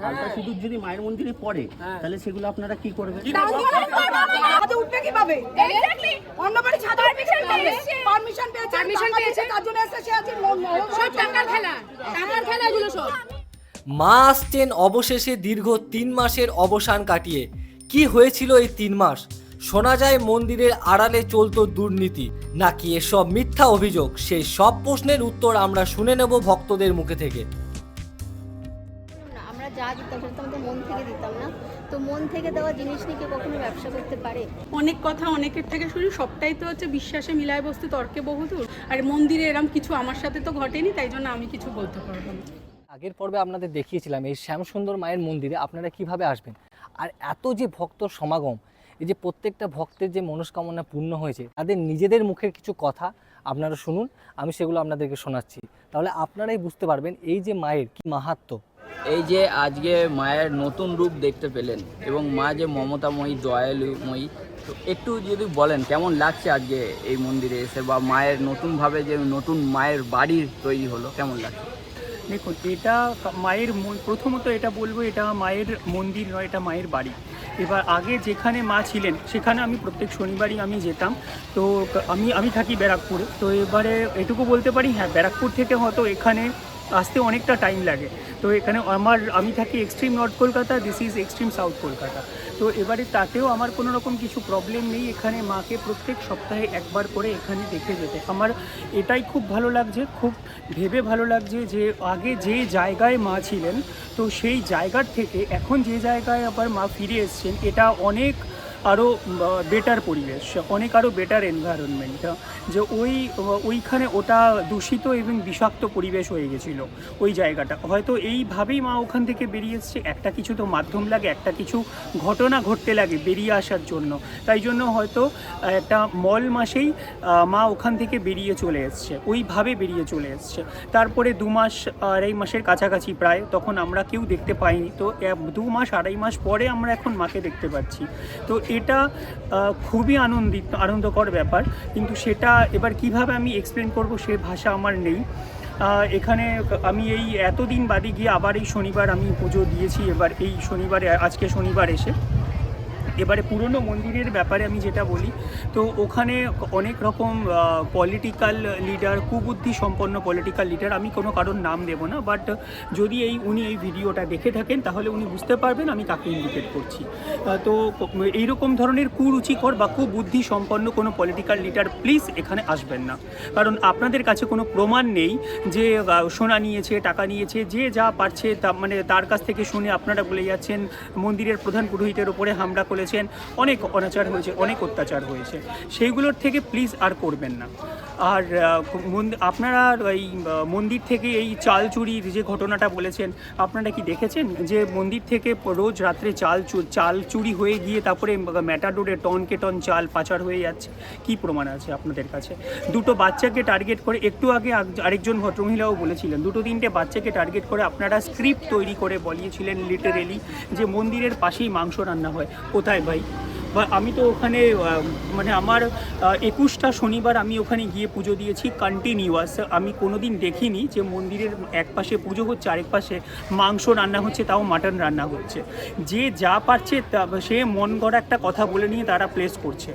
হালকা সিঁদুর যদি মায়ের মন্দিরে পড়ে তাহলে সেগুলো আপনারা কি করবেন? উঠবে কিভাবে? অন্য বাড়ি ছাদে পারমিশন পেয়েছে তার জন্য এসে সে আছে সব টাকার খেলা এগুলো সব। মা আসছেন অবশেষে দীর্ঘ 3 মাসের অবসান কাটিয়ে। কি হয়েছিল এই 3 মাস? শোনা যায় মন্দিরের আড়ালে চলতো দুর্নীতি, নাকি এসব মিথ্যা অভিযোগ? সেই সব প্রশ্নের উত্তর আমরা শুনে নেব ভক্তদের মুখে থেকে। আমরা যা দিতাম সেটা তো আমাদের মন থেকে দিতাম না, তো মন থেকে দেওয়া জিনিস নিয়ে কেউ কখনো ব্যবসা করতে পারে? অনেক কথা অনেকের থেকে শুনি, সবটাই তো হচ্ছে বিশ্বাসে মিলায় বস্তু তর্কে বহুদূর। আর মন্দিরে এরম কিছু আমার সাথে তো ঘটেনি, তাই জন্য আমি কিছু বলতে পারবো না। আগের পর্বে আপনাদের দেখিয়েছিলাম এই শ্যামসুন্দর মায়ের মন্দিরে আপনারা কিভাবে আসবেন, আর এত যে ভক্তর সমাগম, এই যে প্রত্যেকটা ভক্তের যে মনস্কামনা পূর্ণ হয়েছে, তাদের নিজেদের মুখের কিছু কথা আপনারা শুনুন, আমি সেগুলো আপনাদেরকে শোনাচ্ছি। তাহলে আপনারাই বুঝতে পারবেন এই যে মায়ের কি মাহাত্ম্য। এই যে আজকে মায়ের নতুন রূপ দেখতে পেলেন এবং মা যে মমতাময়ী দয়ালুময়ী, তো একটু যদি বলেন কেমন লাগছে আজকে এই মন্দিরে এসে, বা মায়ের নতুনভাবে যে নতুন মায়ের বাড়ি তৈরি হলো, কেমন লাগছে? দেখুন, এটা মায়ের প্রথমত এটা বলবো, এটা মায়ের মন্দির নয়, এটা মায়ের বাড়ি। এবার আগে যেখানে মা ছিলেন সেখানে আমি প্রত্যেক শনিবারই আমি যেতাম। তো আমি থাকি ব্যারাকপুরে। তো এবারে এটুকু বলতে পারি, হ্যাঁ, ব্যারাকপুর থেকে হয়তো এখানে আসতে অনেকটা টাইম লাগে। তো এখানে আমি থাকি extreme north Kolkata, this is extreme south Kolkata. তো এবারে তাতেও আমার কোনো রকম কিছু প্রবলেম নেই এখানে মাকে প্রত্যেক সপ্তাহে একবার করে এখানে দেখে যেতে। আমার এটাই খুব ভালো লাগছে, খুব ভেবে ভালো লাগছে যে আগে যে জায়গায় মা ছিলেন, তো সেই জায়গার থেকে এখন যে জায়গায় আবার মা ফিরে এসছেন, এটা অনেক আরও বেটার পরিবেশ, অনেক আরও বেটার এনভায়রনমেন্ট। যে ওইখানে ওটা দূষিত এবং বিষাক্ত পরিবেশ হয়ে গেছিলো ওই জায়গাটা। হয়তো এইভাবেই মা ওখান থেকে বেরিয়ে এসছে। একটা কিছু তো মাধ্যম লাগে, একটা কিছু ঘটনা ঘটতে লাগে বেরিয়ে আসার জন্য। তাই জন্য হয়তো একটা মাসেই মা ওখান থেকে বেরিয়ে চলে এসছে, ওইভাবে বেরিয়ে চলে এসছে। তারপরে 2 মাস 2.5 মাসের কাছাকাছি প্রায়, তখন আমরা কেউ দেখতে পাইনি। তো 2 মাস 2.5 মাস পরে আমরা এখন মাকে দেখতে পাচ্ছি। তো এটা খুবই আনন্দকর ব্যাপার। কিন্তু সেটা এবার কিভাবে আমি এক্সপ্লেন করব সে ভাষা আমার নেই। এখানে আমি এই এতদিন বাদে গিয়ে আবার এই শনিবার আমি পুজো দিয়েছি। এবার এই শনিবারে, আজকে শনিবার এসে এবারে পুরনো মন্দিরের ব্যাপারে আমি যেটা বলি, তো ওখানে অনেক রকম পলিটিক্যাল লিডার, কুবুদ্ধি সম্পন্ন পলিটিক্যাল লিডার, আমি কোনো কারোর নাম দেব না, বাট যদি উনি এই ভিডিওটা দেখে থাকেন তাহলে উনি বুঝতে পারবেন আমি কাকে ইন্ডিকেট করছি। তো এইরকম ধরনের কুরুচিকর বা কুবুদ্ধি সম্পন্ন কোনো পলিটিক্যাল লিডার প্লিজ এখানে আসবেন না। কারণ আপনাদের কাছে কোনো প্রমাণ নেই যে সোনা নিয়েছে, টাকা নিয়েছে, যে যা পারছে মানে তার কাছ থেকে শুনে আপনারা বলে যাচ্ছেন মন্দিরের প্রধান পুরোহিতের ওপরে হামলা করেছেন, অনেক অনাচার হয়েছে, অনেক অত্যাচার হয়েছে। সেইগুলোর থেকে প্লিজ আর করবেন না। আর আপনারা এই মন্দির থেকে এই চাল চুরির যে ঘটনাটা বলেছেন, আপনারা কি দেখেছেন যে মন্দির থেকে রোজ রাত্রে চাল চুরি হয়ে গিয়ে তারপরে ম্যাটাডোরে টনকে টন চাল পাচার হয়ে যাচ্ছে? কি প্রমাণ আছে আপনাদের কাছে? 2টো বাচ্চাকে টার্গেট করে, একটু আগে আরেকজন ভদ্রমহিলাও বলেছিলেন, 2-3টে বাচ্চাকে টার্গেট করে আপনারা স্ক্রিপ্ট তৈরি করে বলিয়েছিলেন লিটারেলি যে মন্দিরের পাশেই মাংস রান্না হয়। কোথায় ভাই? বা আমি তো ওখানে মানে আমার 21টা শনিবার আমি ওখানে গিয়ে পুজো দিয়েছি কন্টিনিউয়াস। আমি কোনোদিন দেখিনি যে মন্দিরের এক পাশে পুজো হচ্ছে, আরেক পাশে মাংস রান্না হচ্ছে, তাও মাটন রান্না হচ্ছে। যে যা পারছে সে মন গড়া একটা কথা বলে নিয়ে তারা প্লেস করছে।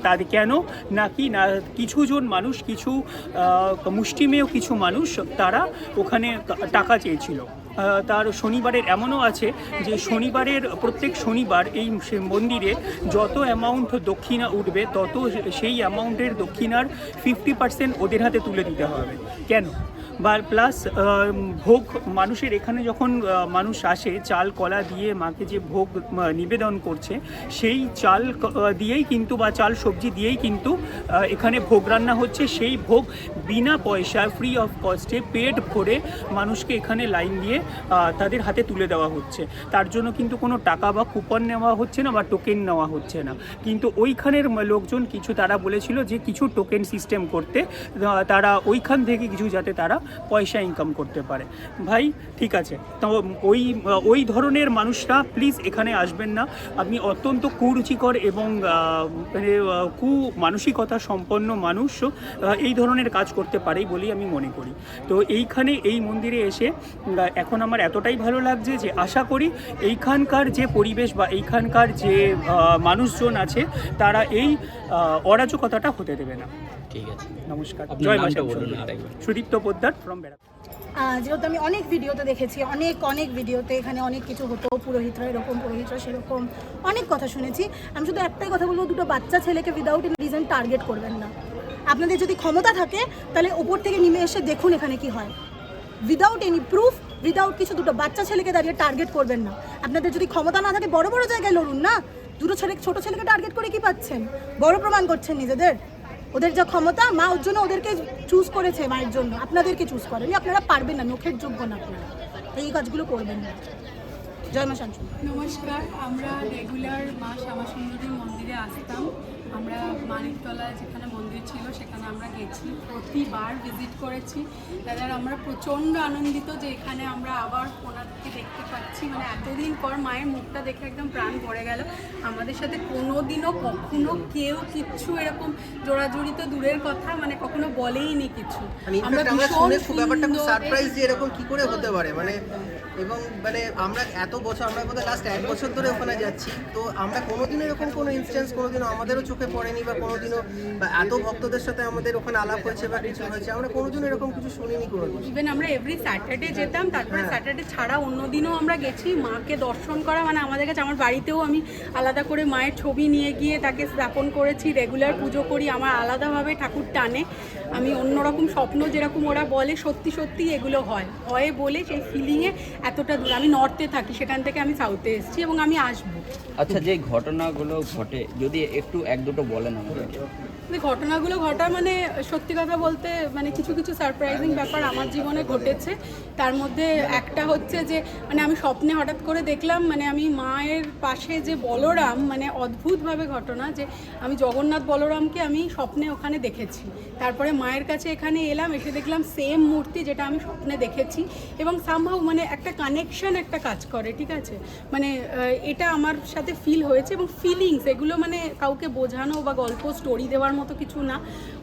তাদের কেন নাকি না কিছুজন মানুষ, কিছু মুষ্টিমেয় কিছু মানুষ, তারা ওখানে টাকা চেয়েছিল। তার শনিবারের এমনও আছে যে শনিবারের প্রত্যেক শনিবার এই মন্দিরে যত অ্যামাউন্ট দক্ষিণা উঠবে, তত সেই অ্যামাউন্টের দক্ষিণার 50% ওদের হাতে তুলে দিতে হবে। কেন? বা প্লাস ভোগ মানুষের এখানে যখন মানুষ আসে চাল কলা দিয়ে মাকে যে ভোগ নিবেদন করছে, সেই চাল দিয়েই কিন্তু বা চাল সবজি দিয়েই কিন্তু এখানে ভোগ রান্না হচ্ছে। সেই ভোগ বিনা পয়সায় ফ্রি অফ কস্টে পেট ভরে মানুষকে এখানে লাইন দিয়ে তাদের হাতে তুলে দেওয়া হচ্ছে। তার জন্য কিন্তু কোনো টাকা বা কুপন নেওয়া হচ্ছে না বা টোকেন নেওয়া হচ্ছে না। কিন্তু ওইখানের লোকজন কিছু তারা বলেছিল যে কিছু টোকেন সিস্টেম করতে, তারা ওইখান থেকে কিছু যাতে তারা পয়সা ইনকাম করতে পারে। ভাই ঠিক আছে, তো ওই ধরনের মানুষরা প্লিজ এখানে আসবেন না। আপনি অত্যন্ত কুরুচিকর এবং মানসিকতা সম্পন্ন মানুষ এই ধরনের কাজ করতে পারেই বলেই আমি মনে করি। তো এইখানে এই মন্দিরে এসে এখন এখন আমার এতটাই ভালো লাগছে যে আশা করি এইখানকার যে পরিবেশ বা এইখানকার যে মানুষজন আছে তারা এই অরাজকতাটা হতে দেবে না। ঠিক আছে, নমস্কার, আপনার জয় মা নামটা শ্যাম বলুন সুন্দরী। আরেকবার। সুদীপ্ত পোদ্দার ফ্রম বেড়া। যেহেতু আমি অনেক ভিডিওতে দেখেছি, অনেক ভিডিওতে এখানে অনেক কিছু হতো, পুরোহিতরা এরকম, পুরোহিতরা সেরকম, অনেক কথা শুনেছি। আমি শুধু একটাই কথা বলবো, দুটো বাচ্চা ছেলেকে উইদাউট এনি রিজন টার্গেট করবেন না। আপনাদের যদি ক্ষমতা থাকে তাহলে ওপর থেকে নেমে এসে দেখুন এখানে কি হয়। উইদাউট এনি প্রুফ, উইদাউট কিছু দুটো বাচ্চা ছেলেকে দাঁড়িয়ে টার্গেট করবেন না। আপনাদের যদি ক্ষমতা না থাকে বড় বড় জায়গায় লড়ুন না। ছোট ছেলেকে টার্গেট করে কি পাচ্ছেন? বড় প্রমাণ করছেন নিজেদের। ওদের যা ক্ষমতা, মা ওর জন্য ওদেরকে চুজ করেছে, মায়ের জন্য, আপনাদেরকে চুজ করেনি। আপনারা পারবেন না, মুখের যোগ্য না আপনারা, এই কাজগুলো করবেন না। জয় মা শ্যাম সুন্দরী। নমস্কার, আমরা রেগুলার মা শ্যামা সুন্দরী মন্দিরে আসতাম। আমরা মানিকতলায় যেখানে মন্দির ছিল সেখানে আমরা গেছি, প্রতিবার ভিজিট করেছি। দাদার আমরা প্রচণ্ড আনন্দিত যে এখানে আমরা আবার ওনাকে দেখতে পাচ্ছি। মানে এতদিন পর মায়ের মুখটা দেখে একদম প্রাণ ভরে গেল। আমাদের সাথে কোনোদিনও কখনো কেউ কিচ্ছু এরকম জোড়াজুড়ি তো দূরের কথা, মানে কখনো বলেইনি কিছু। আমরা শুনে খুব ব্যাপারটা খুব সারপ্রাইজ যে এরকম কি করে হতে পারে, মানে এবং মানে আমরা এত বছর, আমরা বোধহয় লাস্ট 1 বছর ধরে ওখানে যাচ্ছি, তো আমরা কোনোদিনও এরকম কোনো ইনস্ট্যান্স কোনোদিনও আমাদেরও চোখে পড়েনি, বা কোনোদিনও বা এত ভক্তদের সাথে আমাদের ওখানে আলাপ হয়েছে বা কিছু হয়েছে, আমরা কোনোদিনও এরকম কিছু শুনিনি কোনোদিন। ইভেন আমরা এভরি স্যাটারডে যেতাম, তারপরে স্যাটারডে ছাড়া অন্য দিনও আমরা গেছি মাকে দর্শন করা। মানে আমাদের কাছে, আমার বাড়িতেও আমি আলাদা করে মায়ের ছবি নিয়ে গিয়ে তাকে স্থাপন করেছি, রেগুলার পুজো করি। আমার আলাদাভাবে ঠাকুর টানে, আমি অন্যরকম স্বপ্ন যেরকম ওরা বলে সত্যি সত্যি এগুলো হয় বলে সেই ফিলিংয়ে এতটা দূর। আমি নর্থে থাকি, সেখান থেকে আমি সাউথে এসেছি এবং আমি আসবো। আচ্ছা, যে ঘটনাগুলো ঘটে যদি একটু এক দুটো বলেন আমাদেরকে। ঘটনাগুলো ঘটা মানে সত্যি কথা বলতে মানে কিছু কিছু সারপ্রাইজিং ব্যাপার আমার জীবনে ঘটেছে। তার মধ্যে একটা হচ্ছে যে মানে আমি স্বপ্নে হঠাৎ করে দেখলাম, মানে আমি মায়ের পাশে যে বলরাম, মানে অদ্ভুতভাবে ঘটনা যে আমি জগন্নাথ বলরামকে আমি স্বপ্নে ওখানে দেখেছি। তারপরে মায়ের কাছে এখানে এলাম, এসে দেখলাম সেম মূর্তি যেটা আমি স্বপ্নে দেখেছি, এবং সামহাউ মানে একটা কানেকশন একটা কাজ করে, ঠিক আছে। মানে এটা আমার সাথে ফিল হয়েছে, এবং ফিলিংস এগুলো মানে কাউকে বোঝানো বা গল্প স্টোরি দেওয়ার মতো কিছু না।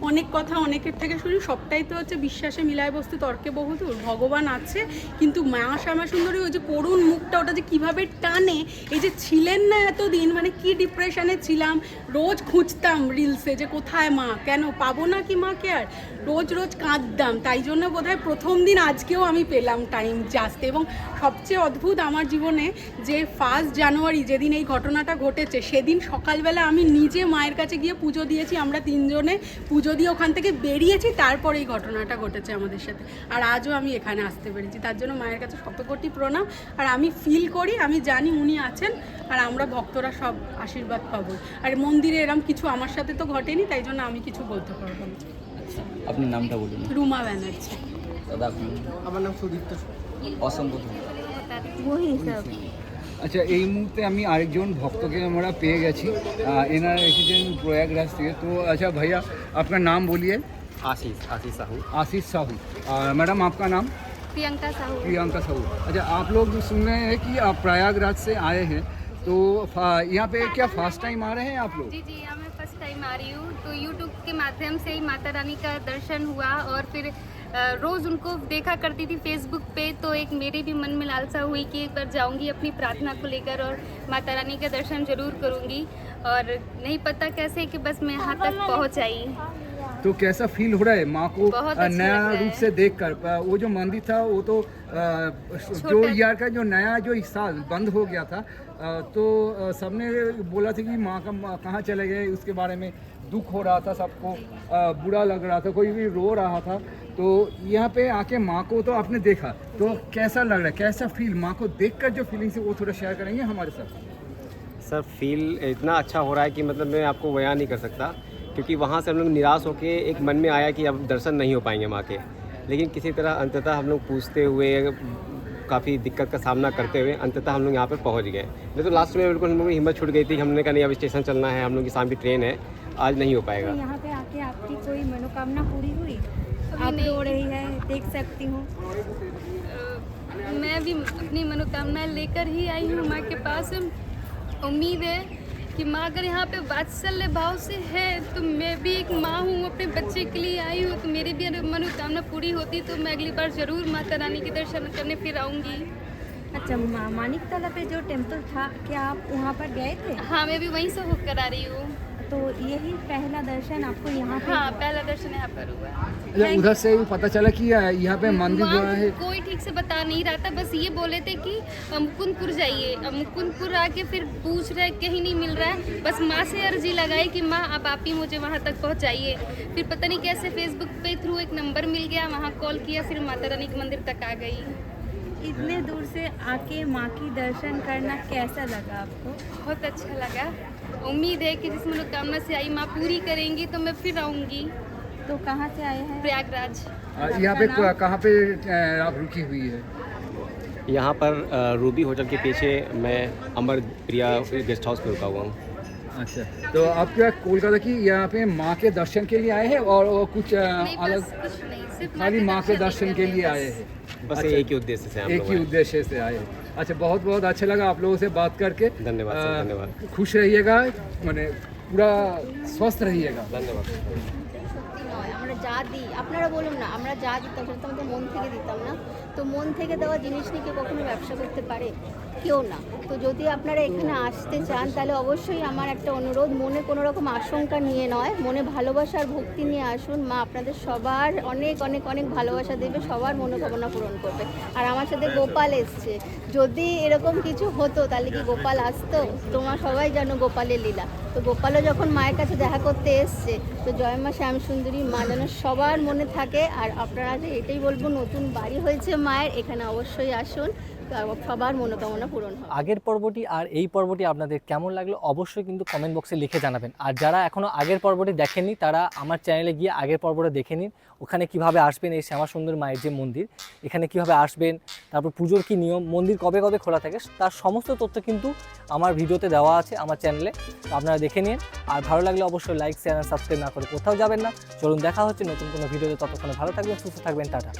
অনেক কথা অনেকের থেকে শুনি, সবটাই তো হচ্ছে বিশ্বাসে মিলায় বস্তু তর্কে বহুদূর। ভগবান আছে, কিন্তু মা শ্যামা সুন্দরী ওই যে করুণ মুখটা, ওটা যে কীভাবে টানে, এই যে ছিলেন না এতদিন, মানে কি ডিপ্রেশনে ছিলাম, রোজ খুঁজতাম রিলসে যে কোথায় মা, কেন পাবো না কি মাকে, আর রোজ রোজ কাঁদতাম। তাই জন্য বোধহয় প্রথম দিন আজকেও আমি পেলাম টাইম আসতে। এবং সবচেয়ে অদ্ভুত আমার জীবনে যে 1 জানুয়ারি যেদিন এই ঘটনাটা ঘটেছে, সেদিন সকালবেলা আমি নিজে মায়ের কাছে গিয়ে পুজো দিয়েছি। আমরা 3 জনে পুজো দিয়ে ওখান থেকে বেরিয়েছি, তারপর এই ঘটনাটা ঘটেছে আমাদের সাথে। আর আজও আমি এখানে আসতে পেরেছি, তার জন্য মায়ের কাছে শতকোটি প্রণাম। আর আমি ফিল করি, আমি জানি উনি আছেন, আর আমরা ভক্তরা সব আশীর্বাদ পাবো। আর মন্দিরে এরম কিছু আমার সাথে তো ঘটেনি, তাই জন্য আমি কিছু বলতে পারবো না। আপনার নামটা বলুন। রুমা ব্যানার্জি। দাদা আপনার? আমার নাম সুদীপ্ত। অসংখ্য আচ্ছা, এই মুহূর্তে আমি আরেকজন ভক্তকে আমরা পেয়ে গেছি, এনারা এসেছেন প্রয়াগরাজ থেকে। তো আচ্ছা भैया, आपका नाम बोलिए। आशीष साहू। आशीष साहू। मैडम आपका नाम? प्रियंका साहू। प्रियंका साहू। अच्छा, आप लोग सुन रहे हैं कि आप प्रयागराज से आए हैं, तो यहाँ पे क्या फर्स्ट टाइम आ रहे हैं आप लोग? जी यहाँ मैं फर्स्ट टाइम आ रही हूँ। तो यूट्यूब के माध्यम से ही माता रानी का दर्शन हुआ, और फिर रोज़ उनको देखा करती थी फेसबुक पे। तो एक मेरे भी मन में लालसा हुई कि एक बार जाऊंगी अपनी प्रार्थना को लेकर और माता रानी का दर्शन ज़रूर करूंगी। और नहीं पता कैसे कि बस मैं यहाँ तक पहुँच आई। तो कैसा फील हो रहा है माँ को नया रूप से देखकर? वो जो मंदिर था वो तो जो ईयर का जो नया जो साल बंद हो गया था, तो सबने बोला था कि माँ का कहाँ चले गए, उसके बारे में दुख हो रहा था सबको, बुरा लग रहा था, कोई भी रो रहा था। तो यहाँ पे आके माँ को तो आपने देखा, तो कैसा लग रहा है, कैसा फील माँ को देखकर जो फीलिंग्स है वो थोड़ा शेयर करेंगे हमारे साथ? सर फील इतना अच्छा हो रहा है कि मतलब मैं आपको बयान नहीं कर सकता, क्योंकि वहाँ से हम लोग निराश होकर एक मन में आया कि अब दर्शन नहीं हो पाएंगे माँ के, लेकिन किसी तरह अंततः हम लोग पूछते हुए, काफ़ी दिक्कत का सामना करते हुए अंततः हम लोग यहाँ पर पहुँच गए। नहीं तो लास्ट में बिल्कुल हम लोग की हिम्मत छूट गई थी, हमने कहा नहीं अब स्टेशन चलना है, हम लोग की शाम की ट्रेन है, आज नहीं हो पाएगा। यहाँ पे आके आपकी कोई मनोकामना पूरी हुई? आप रो रही है, देख सकती हूँ। मैं भी अपनी मनोकामना लेकर ही आई हूँ माँ के पास। उम्मीद है कि माँ अगर यहाँ पे वात्सल्य भाव से है तो मैं भी एक माँ हूँ, अपने बच्चे के लिए आई हूँ, तो मेरी भी मनोकामना पूरी होती तो मैं अगली बार ज़रूर माता रानी के दर्शन करने फिर आऊँगी। अच्छा, मानिक तला पे जो टेम्पल था, क्या आप वहाँ पर गए थे? हाँ, मैं भी वहीं से होकर आ रही हूँ। तो यही पहला दर्शन आपको यहाँ पे? हाँ, पहला दर्शन यहाँ पर हुआ। अच्छा, उधर से ही पता चला कि यहाँ पे मंदिर जो है कोई ठीक से बता नहीं रहा था, बस ये बोले थे कि मुकुंदपुर जाइए। मुकुंदपुर आके फिर पूछ रहे कहीं नहीं मिल रहा है, बस माँ से अर्जी लगाई कि माँ अब आप ही मुझे वहाँ तक पहुँचाइए। फिर पता नहीं कैसे फेसबुक पे थ्रू एक नंबर मिल गया, वहाँ कॉल किया, फिर माता रानी के मंदिर तक आ गई। इतने दूर से आके माँ की दर्शन करना कैसा लगा आपको? बहुत अच्छा लगा। उम्मीद है कि जिस मनोकामना से आई माँ पूरी करेंगी तो मैं फिर आऊँगी। तो कहाँ से आए हैं? प्रयागराज। यहाँ पे कहाँ पे आप रुकी हुई है? यहाँ पर रूबी होटल के पीछे मैं अमर प्रिया गेस्ट हाउस पे रुका हुआ हूँ। अच्छा, तो आप क्या कोलकाता की यहाँ पे माँ के दर्शन के लिए आए हैं और कुछ नहीं, अलग? बस कुछ नहीं, सिर्फ खाली माँ के दर्शन के लिए आए हैं? बस अच्छा, एक ही उद्देश्य से हम एक लोग ही आए। उद्देश्य से आए हैं। अच्छा, बहुत बहुत अच्छा लगा आप लोगों से बात करके। धन्यवाद सर, धन्यवाद। खुश रहिएगा, माने पूरा स्वस्थ रहिएगा। धन्यवाद। আমরা যা দিই আপনারা বলুন না, আমরা যা দিতাম সেটা তো আমাদের মন থেকে দিতাম না। তো মন থেকে দেওয়া জিনিস নিয়ে কেউ কখনো ব্যবসা করতে পারে? কেউ না। তো যদি আপনারা এখানে আসতে চান তাহলে অবশ্যই আমার একটা অনুরোধ, মনে কোনো রকম আশঙ্কা নিয়ে নয়, মনে ভালোবাসা আর ভক্তি নিয়ে আসুন। মা আপনাদের সবার অনেক অনেক অনেক ভালোবাসা দেবে, সবার মনোকামনা পূরণ করবে। আর আমার সাথে গোপাল এসছে, যদি এরকম কিছু হতো তাহলে কি গোপাল আসতো? তোমরা সবাই জানো গোপালের লীলা। তো গোপালও যখন মায়ের কাছে দেখা করতে এসছে, তো জয়মা শ্যামসুন্দরী মা যেন সবার মনে থাকে। আর আপনারা যে এটাই বলবো, নতুন বাড়ি হয়েছে মায়ের, এখানে অবশ্যই আসুন, সবার মনোকামনা পূরণ হবে। আগের পর্বটি আর এই পর্বটি আপনাদের কেমন লাগলো অবশ্যই কিন্তু কমেন্ট বক্সে লিখে জানাবেন। আর যারা এখনও আগের পর্বটি দেখেননি তারা আমার চ্যানেলে গিয়ে আগের পর্বটা দেখে নিন। ওখানে কিভাবে আসবেন, এই শ্যামাসুন্দর মায়ের যে মন্দির, এখানে কিভাবে আসবেন, তারপর পুজোর কী নিয়ম, মন্দির কবে কবে খোলা থাকে, তার সমস্ত তথ্য কিন্তু আমার ভিডিওতে দেওয়া আছে আমার চ্যানেলে। তো আপনারা দেখে নিন। আর ভালো লাগলে অবশ্যই লাইক, শেয়ার আর সাবস্ক্রাইব না করে কোথাও যাবেন না। চলুন, দেখা হচ্ছে নতুন কোনো ভিডিওতে। ততক্ষণে ভালো থাকবেন, সুস্থ থাকবেন, টাটা।